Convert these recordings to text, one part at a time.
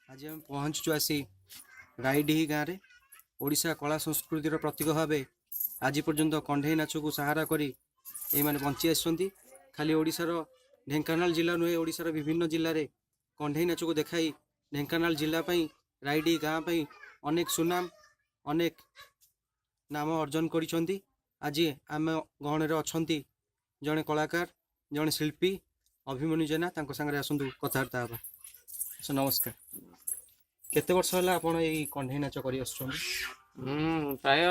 आज आम पहुँचु आसी रायडीही गाँव में ओडिशा कला संस्कृतिर प्रतीक भाव आज पर्यंत कंढे नाच को सहारा करी ये माने बंची आसुँच खाली ओडिशार ढेंकानाल जिला नुहे ओडिशार विभिन्न जिले में कंढे नाच को देखाई ढेंकानाल जिला रायडी गाँव अनेक सुनाम अनेक नाम अर्जन करिसेंती। आज आम गहण अच्छा जड़े कलाकार जड़े शिल्पी अभिमन्यु जेना सांगे आसतु कथबार्ता हाँ। नमस्कार, केते वर्ष है आप कंढे नाच कर प्राय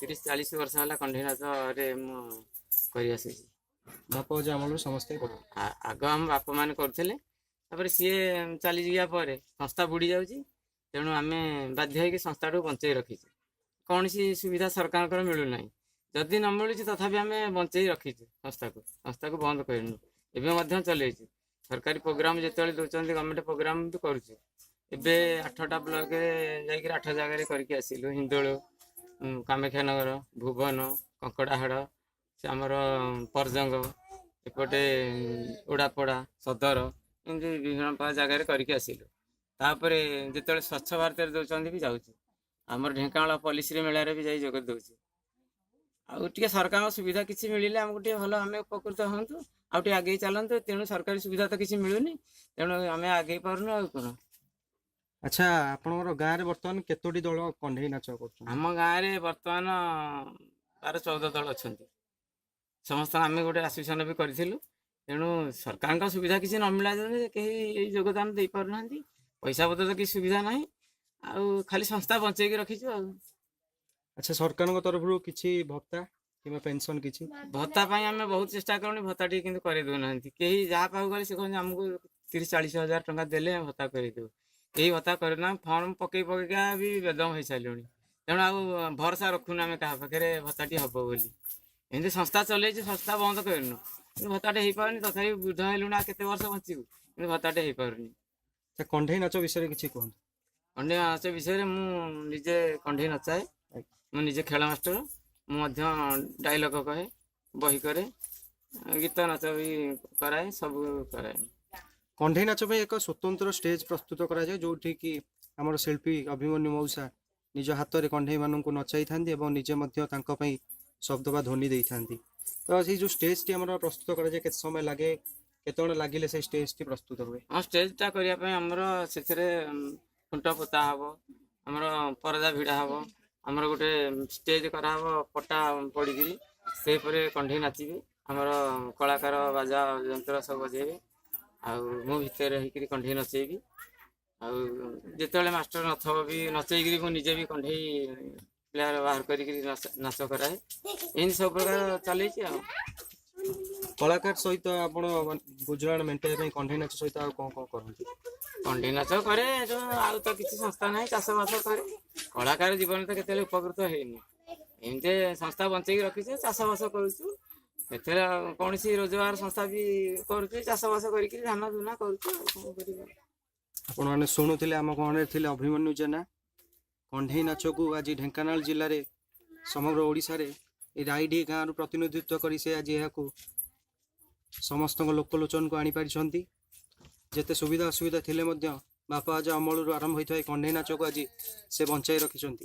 30-40 वर्ष है कंढे नाच कर बाप अमल समस्ते आग आम बाप मान कर सी चली जावा संस्था बुड़ी जाऊँगी तेणु आम बाध्य हो संस्था बंचाई रखीचे कौन सी सुविधा सरकार मिलूना जदि न मिलूँ तथापि आम बंचाई रखीचे संस्था को बंद करनु एवं चलती सरकारी प्रोग्राम जो दौरान गवर्नमेंट प्रोग्राम भी करुचे एबे 8टा ब्लॉक जाकर 8 जगह करके आसिलु हिंदोल कामाख्यानगर भुवन कंकड़ाहाड़ से आमर परजंग एपटे ओडापड़ा सदर एमती विभिन्न जगह करके आसिलु तापर जो स्वच्छ भारत दौरान भी जाऊँ आमर ढेंकानाल पॉलिसी मेलार भी जोग दौचे आगे सरकार सुविधा किसी मिले आमको भल आम उपकृत हूँ आगे आगे चलते तेणु सरकारी सुविधा तो किसी मिलूनी तेणु आम आगे पार्न आ कौन। अच्छा, आपनकर गाँव में बर्तमान केतोटी दल कंढे नाच कर आम गाँव में बर्तमान 12-14 दल अच्छा समस्त आम गोटे आसोसिएसन भी करूँ तेणु सरकार सुविधा किसी न मिला कहीं योगदान दे पारना पैसा पत्र तो किसी सुविधा ना आउ खाली संस्था बंचेक रखीचु आ। अच्छा, सरकार तरफ किसी भत्ता कि पेंशन किसी भत्ता आम बहुत चेष्टा करूँ भत्ता टी कि कर दौना कहीं जहाँ पाक गले से कहते आमको 30-40 हजार टंका देले भत्ता करदेव यही भत्ता करना फर्म पकई पकईका भी बेदम हो सारे तेणु आ भरसा रखुना आम क्या पाखे भत्ताटी हम बोली एमती संस्था चल संस्था बंद करनु भत्ताटे हो पारे तथा वृद्ध हेलुना केते वर्ष बचू भत्ताटे हो पारे। कंढे नाच विषय किसी कहतु। कंढे नाच विषय मुझे कंढे नचाए मुझे खेल मास्टर मुझे डायलॉग कहे बही करे गीत नाच भी कराए सब कराए। कंढे नाच एक स्वतंत्र स्टेज प्रस्तुत करा जाए जो कि आमर शिल्पी अभिमन्यु मौसा निज हाथ में कंढे मानू नचाई था निजे शब्द बा ध्वनि दे था तो से जो स्टेज टी आमर प्रस्तुत करा जाए केते समय लगे केते लगिले से स्टेज टी प्रस्तुत हुए। हाँ, स्टेज टा करने आमर से खुंट पोता हम आमर परदा भिड़ा हम आमर गोटे स्टेज कराव पटा पड़ी से कंढे नाचे आमर कलाकार बाजा यंत्र सब बजेबे आउ भितर होकर कंढे नचेबी आते मास्टर नथब भी नचेक मुझे भी कंढे प्लेयर बाहर कर नाच कराए इन सब प्रकार चल। कलाकार सहित आप गुजराण मेन्टेन कंढे नाच सहित कौन कौन करती कंढे नाच करे आउ तो किसी संस्था ना चाषबास करे कलाकार जीवन तो केते उपकृत हैनी एमती संस्था बंचेक रखीचे चाषबास करुचु कौन सी रोजगार संस्था भी करुचे चाषबास कर धान धुना कर शुणुले आम गहण थे अभिमन्यु जेना कंढे नाच को आज ढेंकानाल जिले में समग्र ओडिशा रे रायडी गाँव प्रतिनिधित्व कर आज यह समस्त लोकलोचन को आनीपारी जिते सुविधा असुविधा थिले बापा आज अमल आरंभ होता है कंढे नाच को आज से बंचाई रखिंट।